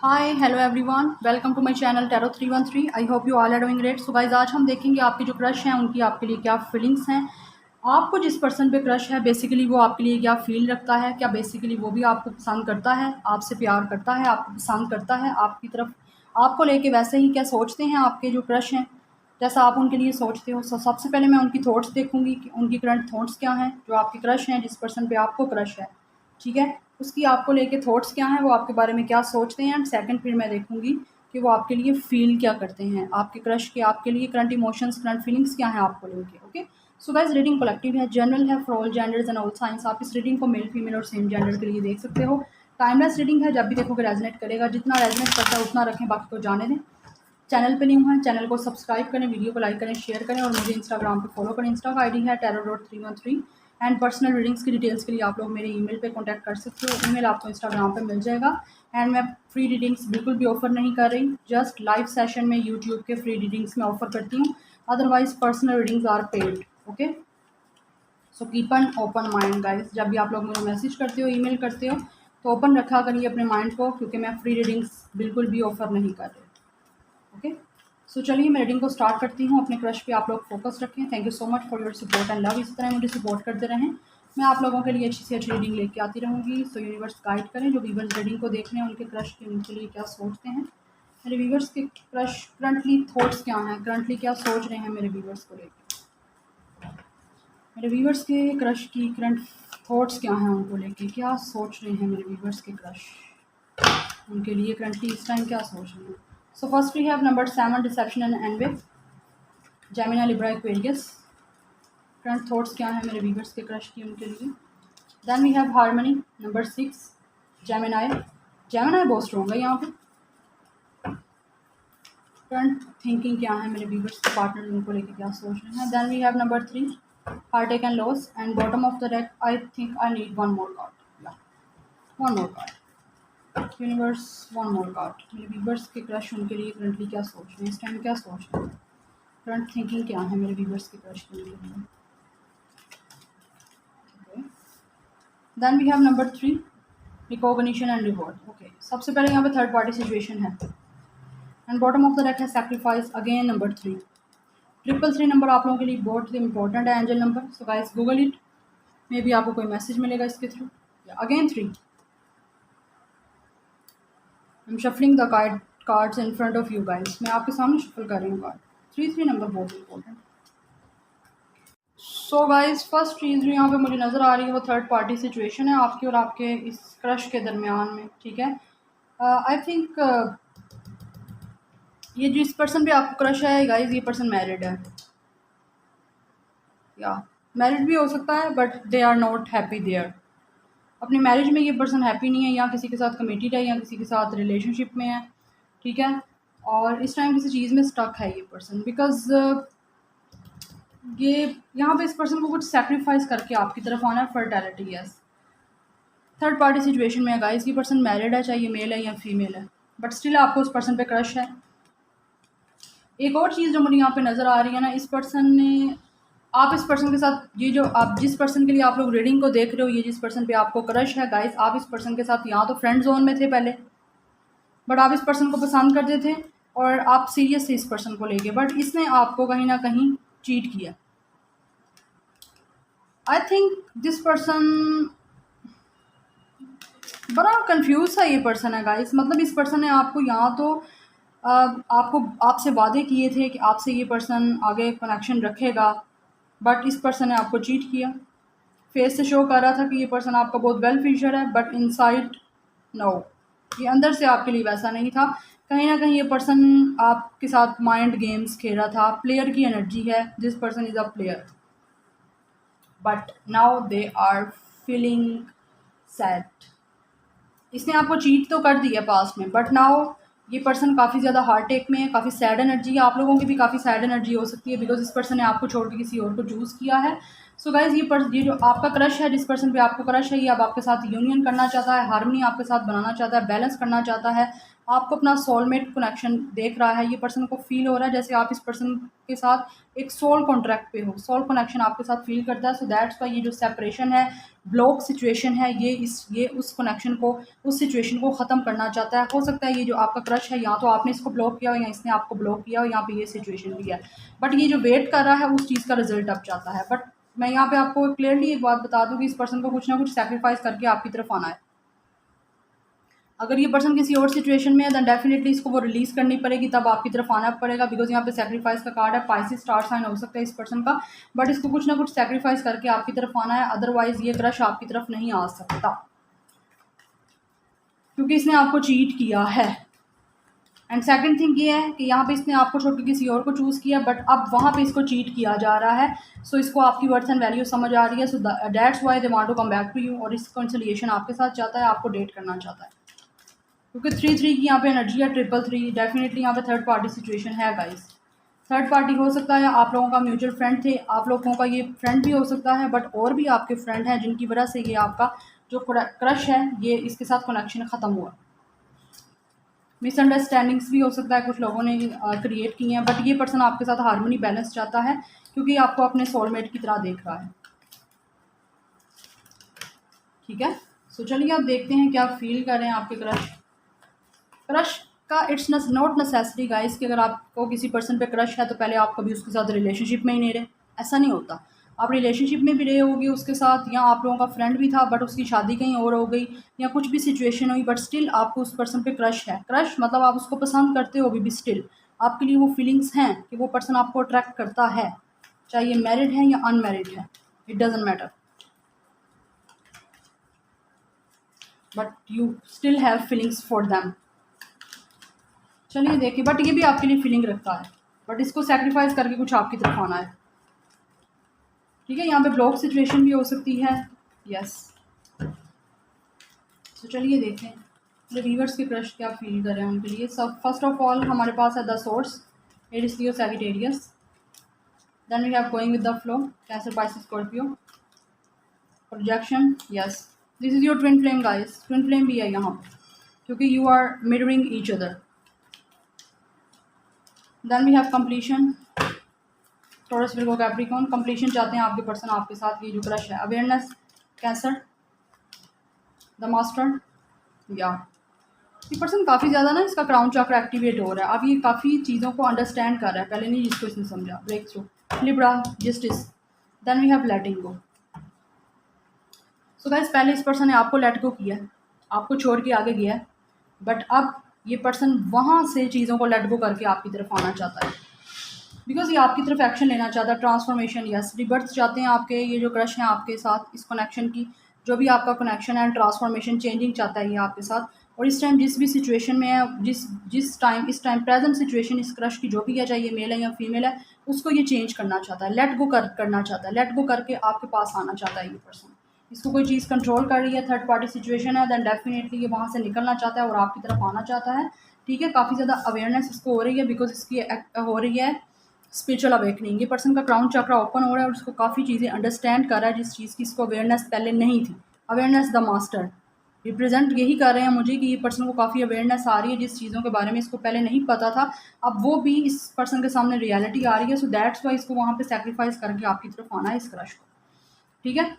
Hi hello everyone, welcome to my channel tarot 313। I hope you all are doing great. So guys, आज हम देखेंगे आपके जो crush हैं उनकी आपके लिए क्या फीलिंग्स हैं। आपको जिस पर्सन पे क्रश है बेसिकली वो आपके लिए क्या फील रखता है, क्या बेसिकली वो भी आपको पसंद करता है, आपसे प्यार करता है, आपको पसंद करता है, आपकी तरफ आपको लेके वैसे ही क्या सोचते हैं आपके जो क्रश हैं, जैसा आप उनके लिए सोचते हो। सो सबसे पहले मैं उनकी थॉट्स देखूंगी कि उनकी करंट थॉट्स क्या हैं, जो आपके क्रश हैं, जिस पर्सन पे आपको क्रश है, ठीक है, उसकी आपको लेके थॉट्स क्या हैं, वो आपके बारे में क्या सोचते हैं। एंड सेकंड फिर मैं देखूंगी कि वो आपके लिए फ़ील क्या करते हैं, आपके क्रश के आपके लिए करंट इमोशंस, करंट फीलिंग्स क्या हैं आपको लेके। Okay, so guys, reading collective है, जनरल है for all genders and all science. आप इस रीडिंग को मेल, फीमेल और सेम जेंडर के लिए देख सकते हो। टाइमलेस रीडिंग है, जब भी देखोगे रेजोनेट करेगा, जितना रेजोनेट करता है उतना रखें, बाकी को जाने दें। चैनल पे न्यू है, चैनल को सब्सक्राइब करें, वीडियो को लाइक करें, शेयर करें और मुझे इंस्टाग्राम पे फॉलो करें। इंस्टा का आईडी है tarot.313। एंड पर्सनल रीडिंग्स की डिटेल्स के लिए आप लोग मेरे ईमेल पे कांटेक्ट कर सकते हो। ईमेल आपको इंस्टाग्राम पे मिल जाएगा। एंड मैं फ्री रीडिंग्स बिल्कुल भी ऑफर नहीं कर रही, जस्ट लाइव सेशन में यूट्यूब के फ्री रीडिंग्स में ऑफर करती हूँ। Otherwise personal readings are paid. Okay, so keep an open mind guys. जब भी आप लोग मुझे मैसेज करते हो, ईमेल करते हो, तो ओपन रखा करिए अपने माइंड को, क्योंकि मैं फ्री रीडिंग्स बिल्कुल भी ऑफर नहीं कर रही। ओके, सो चलिए मैं रीडिंग को स्टार्ट करती हूँ। अपने क्रश पे आप लोग फोकस रखें। Thank you so much for your support and love. इसी तरह मुझे सपोर्ट करते रहें, मैं आप लोगों के लिए अच्छी से अच्छी रीडिंग लेके आती रहूँगी। सो यूनिवर्स गाइड करें, जो वीवर्स रीडिंग को देख रहे हैं उनके क्रश के उनके लिए क्या सोचते हैं, मेरे वीवर्स के क्रश करंटली थॉट्स क्या हैं, करंटली क्या सोच रहे हैं मेरे वीवर्स को लेकर, मेरे वीवर्स के क्रश की करंट थॉट्स क्या हैं, उनको लेके क्या सोच रहे हैं मेरे वीवर्स के क्रश, उनके लिए करंटली इस टाइम क्या सोच रहे हैं। So first we have number 7, deception and anyway, Gemini, Libra, Aquarius. Current thoughts क्या है मेरे वीवर्स के क्रश की उनके लिए। Then we have harmony, number 6, Gemini. Gemini बहुत स्ट्रॉन्ग है यहाँ पे। करंट थिंकिंग क्या है मेरे वीवर्स के पार्टनर उनको लेके क्या सोच रहे हैं। Then we have number 3, heart and loss. And bottom of the deck I think I need one more card, one more card universe, one more card. मेरे वीवर्स के क्रश उनके लिए करंटली क्या सोच रहे हैं, इस टाइम क्या सोच रहे हैं, करंट थिंकिंग क्या है मेरे वीवर्स के क्रश के लिए। Then we have number 3, recognition and reward. Okay, सबसे पहले यहाँ पे थर्ड पार्टी सिचुएशन है। And bottom of the deck है सैक्रिफाइस, अगेन नंबर 3। 333 नंबर आप लोगों के लिए बहुत इंपॉर्टेंट है, angel number. So guys Google it, maybe आपको कोई मैसेज मिलेगा इसके थ्रू। अगेन 3, I am shuffling the cards in front of you guys, मैं आपके सामने शफल कर रही हूँ कार्ड। 3 नंबर बहुत इंपॉर्टेंट। सो गाइस, फर्स्ट चीज़ जो यहाँ पे मुझे नज़र आ रही है वो थर्ड पार्टी सिचुएशन है आपकी और आपके इस क्रश के दरमियान में, ठीक है। आई थिंक ये जिस पर्सन पे आपको क्रश है गाइस, ये पर्सन मैरिड है, या मैरिड भी हो सकता है, but they are not happy there. अपनी मैरिज में ये पर्सन हैप्पी नहीं है, या किसी के साथ कमिटेड है, या किसी के साथ रिलेशनशिप में है, ठीक है। और इस टाइम किसी चीज़ में स्टक है ये पर्सन, बिकॉज ये यहाँ पे इस पर्सन को कुछ सेक्रीफाइस करके आपकी तरफ आना है, fertility. Yes, third party situation में है गाइस, ये पर्सन मैरिड है, चाहे ये मेल है या फीमेल है, बट स्टिल आपको उस पर्सन पे क्रश है। एक और चीज़ जो मुझे यहाँ पे नज़र आ रही है ना, इस पर्सन ने, आप इस पर्सन के साथ, ये जो आप जिस पर्सन के लिए आप लोग रीडिंग को देख रहे हो, ये जिस पर्सन पे आपको क्रश है गाइस, आप इस पर्सन के साथ यहाँ तो फ्रेंड जोन में थे पहले, बट आप इस पर्सन को पसंद करते थे और आप सीरियस थे इस पर्सन को लेके, बट इसने आपको कहीं ना कहीं चीट किया। आई थिंक दिस पर्सन बड़ा कंफ्यूज सा ये पर्सन है गाइस। मतलब इस पर्सन ने आपको यहाँ तो आपको आपसे वादे किए थे कि आपसे ये पर्सन आगे कनेक्शन रखेगा, बट इस पर्सन ने आपको चीट किया। फेस से शो कर रहा था कि ये पर्सन आपका बहुत वेल फिशर है, बट इनसाइड नो, ये अंदर से आपके लिए वैसा नहीं था। कहीं ना कहीं ये पर्सन आपके साथ माइंड गेम्स खेल रहा था। प्लेयर की एनर्जी है, this person is a player, but now they are feeling sad. इसने आपको चीट तो कर दी है पास्ट में, बट नाउ ये पर्सन काफ़ी ज़्यादा हार्ट टेक में है, काफ़ी सैड एनर्जी है। आप लोगों की भी काफ़ी सैड एनर्जी हो सकती है, बिकॉज इस पर्सन ने आपको छोड़ के किसी और को चूज़ किया है। सो गाइज ये जो आपका क्रश है, जिस पर्सन पे आपको क्रश है, ये अब आपके साथ यूनियन करना चाहता है, हार्मनी आपके साथ बनाना चाहता है, बैलेंस करना चाहता है, आपको अपना सोलमेट कनेक्शन देख रहा है। ये पर्सन को फील हो रहा है जैसे आप इस पर्सन के साथ एक सोल कॉन्ट्रैक्ट पे हो, सोल कनेक्शन आपके साथ फील करता है। सो दैट्स वाई ये जो सेपरेशन है, ब्लॉक सिचुएशन है, ये उस कनेक्शन को, उस सिचुएशन को ख़त्म करना चाहता है। हो सकता है ये जो आपका क्रश है, या तो आपने इसको ब्लॉक किया हो या इसने आपको ब्लॉक किया हो, यहाँ पे ये सिचुएशन भी है। बट ये जो वेट कर रहा है उस चीज़ का रिजल्ट अब चाहता है। बट मैं यहाँ पे आपको क्लियरली एक बात बता दूँ कि इस पर्सन को कुछ ना कुछ सैक्रिफाइस करके आपकी तरफ आना है। अगर ये पर्सन किसी और सिचुएशन में है, देन डेफिनेटली इसको वो रिलीज़ करनी पड़ेगी, तब आपकी तरफ आना पड़ेगा। बिकॉज यहाँ पे सैक्रिफाइस का कार्ड है, पाइसेस स्टार साइन हो सकता है इस पर्सन का, बट इसको कुछ ना कुछ सैक्रिफाइस करके आपकी तरफ आना है। अदरवाइज ये क्रश आपकी तरफ नहीं आ सकता, क्योंकि इसने आपको चीट किया है। एंड सेकंड थिंग ये है कि यहाँ पे इसने आपको छोड़ के किसी और को चूज़ किया, बट अब वहाँ पे इसको चीट किया जा रहा है। सो इसको आपकी वर्थ एंड वैल्यू समझ आ रही है। So that's why they want to come back to you, और इस कंसोलिएशन आपके साथ चाहता है, आपको डेट करना चाहता है। क्योंकि 3-3 की यहाँ पे एनर्जी है, 3-3 डेफिनेटली यहाँ पे थर्ड पार्टी सिचुएशन है गाइस। थर्ड पार्टी हो सकता है आप लोगों का म्यूचुअल फ्रेंड थे, आप लोगों का ये फ्रेंड भी हो सकता है, बट और भी आपके फ्रेंड हैं जिनकी वजह से ये आपका जो क्रश है, ये इसके साथ कनेक्शन ख़त्म हुआ। मिसअंडरस्टैंडिंग्स भी हो सकता है, कुछ लोगों ने क्रिएट की हैं, बट ये पर्सन आपके साथ हार्मनी बैलेंस चाहता है, क्योंकि आपको अपने सोलमेट की तरह देख रहा है। ठीक है, सो चलिए आप देखते हैं क्या फील कर रहे हैं आपके क्रश का। इट्स नॉट नेसेसरी गाइस कि अगर आपको किसी पर्सन पे क्रश है तो पहले आप कभी उसके साथ रिलेशनशिप में ही नहीं रहे, ऐसा नहीं होता। आप रिलेशनशिप में भी रहे होगे उसके साथ, या आप लोगों का फ्रेंड भी था बट उसकी शादी कहीं और हो गई, या कुछ भी सिचुएशन हुई, बट स्टिल आपको उस पर्सन पे क्रश है। क्रश मतलब आप उसको पसंद करते हो, अभी भी स्टिल आपके लिए वो फीलिंग्स हैं कि वो पर्सन आपको अट्रैक्ट करता है, चाहे ये मैरिड है या अनमैरिड है, it doesn't matter, but you still have feelings for them. चलिए देखिए, बट ये भी आपके लिए फीलिंग रखता है, बट इसको सेक्रीफाइस करके कुछ आपकी तरफ आना है। ठीक है, यहाँ पे ब्लॉक सिचुएशन भी हो सकती है। यस, तो चलिए देखें मेरे व्यूअर्स के क्रश क्या फील कर रहे हैं उनके लिए। सब फर्स्ट ऑफ ऑल हमारे पास है the source, Aries Leo Sagittarius, then we have going with the flow, cancer Pisces Scorpio, projection. Yes, this is your twin flame guys, twin flame भी है यहाँ पे, क्योंकि you are mirroring each other. Then we have completion, Taurus Virgo Capricorn, completion चाहते हैं आपके person आपके साथ, ये जो क्रश है। अवेयरनेस, कैंसर, द मास्टर, या ये पर्सन काफ़ी ज़्यादा ना इसका क्राउन चक्र एक्टिवेट हो रहा है, अब ये काफ़ी चीज़ों को अंडरस्टैंड कर रहा है, पहले नहीं जिसको इसने समझा। Breakthrough, Libra, justice, then we have letting go. So guys पहले इस पर्सन ने आपको लेट गो किया है, आपको छोड़ के आगे गया है, बट अब ये पर्सन वहाँ से चीज़ों को लेट गो करके आपकी तरफ आना चाहता है, बिकॉज ये आपकी तरफ एक्शन लेना चाहता है। ट्रांसफॉर्मेशन, यस, रिबर्थ चाहते हैं आपके ये जो क्रश हैं आपके साथ, इस कनेक्शन की जो भी आपका कनेक्शन है, ट्रांसफॉर्मेशन, चेंजिंग चाहता है ये आपके साथ। और इस टाइम जिस भी सिचुएशन में है, जिस टाइम इस टाइम प्रेजेंट सिचुएशन इस क्रश की जो भी है, चाहे ये मेल है या फीमेल है, उसको ये चेंज करना चाहता है, लेट गो करना चाहता है, लेट गो करके आपके पास आना चाहता है ये पर्सन। इसको कोई चीज़ कंट्रोल कर रही है, थर्ड पार्टी सिचुएशन है, देन डेफिनेटली ये वहाँ से निकलना चाहता है और आपकी तरफ आना चाहता है। ठीक है, काफ़ी ज़्यादा अवेयरनेस इसको हो रही है, बिकॉज इसकी हो रही है स्पिरिचुअल अवेकनिंग। ये पर्सन का क्राउन चक्रा ओपन हो रहा है और उसको काफ़ी चीज़ें अंडरस्टैंड कर रहा है, जिस चीज़ की इसको अवेयरनेस पहले नहीं थी। अवेयरनेस, द मास्टर रिप्रेजेंट यही कर रहे हैं मुझे कि ये पर्सन को काफ़ी अवेयरनेस आ रही है, जिस चीज़ों के बारे में इसको पहले नहीं पता था, अब वो भी इस पर्सन के सामने रियलिटी आ रही है। सो दैट्स वाई इसको वहाँ पे सैक्रिफाइस करके आपकी तरफ आना है इस क्रश को। ठीक है,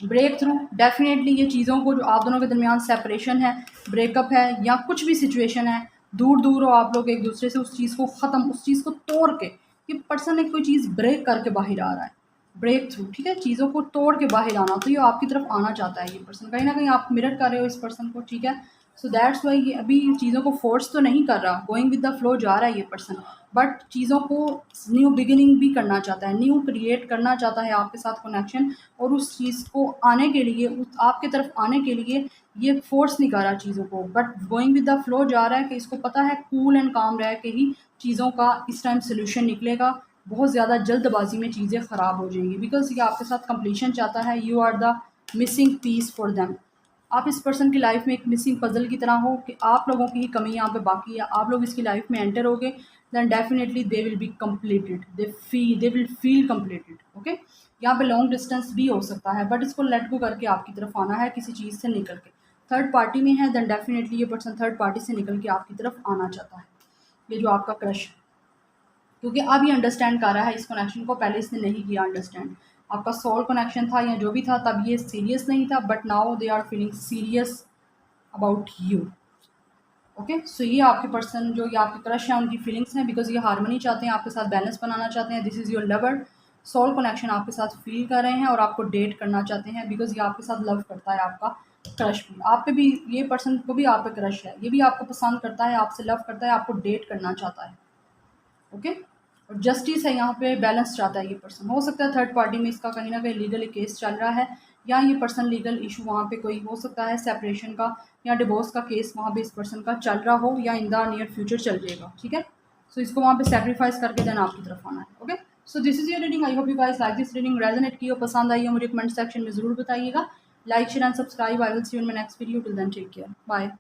ब्रेक थ्रू, डेफिनेटली ये चीज़ों को जो आप दोनों के दरमियान सेपरेशन है, ब्रेकअप है, या कुछ भी सिचुएशन है, दूर दूर हो आप लोग एक दूसरे से, उस चीज़ को ख़त्म, उस चीज़ को तोड़ के ये पर्सन एक कोई चीज़ ब्रेक करके बाहर आ रहा है, ब्रेक थ्रू। ठीक है, चीज़ों को तोड़ के बाहर आना, तो ये आपकी तरफ आना चाहता है ये पर्सन, कहीं ना कहीं आप मिरर कर रहे हो इस पर्सन को। ठीक है, सो दैट्स वाई ये अभी चीज़ों को फोर्स तो नहीं कर रहा, गोइंग विद द फ्लो जा रहा है ये पर्सन, बट चीज़ों को न्यू बिगिनिंग भी करना चाहता है, न्यू क्रिएट करना चाहता है आपके साथ कनेक्शन, और उस चीज़ को आने के लिए, उस आपके तरफ आने के लिए ये फोर्स नहीं कर रहा चीज़ों को, but going with the flow जा रहा है कि इसको पता है कूल एंड काम रह के ही चीज़ों का इस टाइम सोल्यूशन निकलेगा। बहुत ज़्यादा जल्दबाजी में चीज़ें ख़राब हो जाएंगी, बिकॉज ये आपके साथ कंप्लीशन चाहता है, you are the missing piece for them. आप इस पर्सन की लाइफ में एक मिसिंग पजल की तरह हो कि आप लोगों की ही कमी यहाँ पे बाकी है। आप लोग इसकी लाइफ में एंटर होगे then definitely they will be completed, they will feel completed. Okay, यहाँ पे लॉन्ग डिस्टेंस भी हो सकता है बट इसको लेट गो करके आपकी तरफ आना है किसी चीज़ से निकल के। थर्ड पार्टी में है देन डेफिनेटली ये पर्सन थर्ड पार्टी से निकल के आपकी तरफ आना चाहता है, ये जो आपका क्रश है, क्योंकि अब ये अंडरस्टैंड कर रहा है इस कनेक्शन को, पहले इसने नहीं किया अंडरस्टैंड। आपका सोल कनेक्शन था या जो भी था तब ये सीरियस नहीं था but now they are feeling serious about you. Okay, so ये आपके पर्सन जो ये आपके क्रश हैं उनकी फीलिंग्स हैं, बिकॉज ये हारमोनी चाहते हैं, आपके साथ बैलेंस बनाना चाहते हैं। This is your lover, soul connection आपके साथ फील कर रहे हैं और आपको डेट करना चाहते हैं बिकॉज ये आपके साथ लव करता है। आपका क्रश भी आप पे भी, ये पर्सन को भी आप पे क्रश है, ये भी आपको पसंद करता है, आपसे लव करता है, आपको डेट करना चाहता है। ओके, और जस्टिस है यहाँ पे, बैलेंस चाहता है ये पर्सन। हो सकता है थर्ड पार्टी में इसका कहीं ना कहीं लीगल केस चल रहा है या ये पर्सन लीगल इशू वहाँ पे कोई हो सकता है सेपरेशन का या डिवोर्स का केस वहाँ पे इस पर्सन का चल रहा हो या इन द नियर फ्यूचर चल जाएगा। ठीक है, सो इसको वहाँ पे सेक्रीफाइस करके देन आपकी तरफ आना है। Okay, so this is your reading. I hope you guys like this reading, resonate की हो, पसंद आई हो मुझे कमेंट सेक्शन में ज़रूर बताइएगा। Like share and subscribe. I will see you in my next video. Till then take care, bye.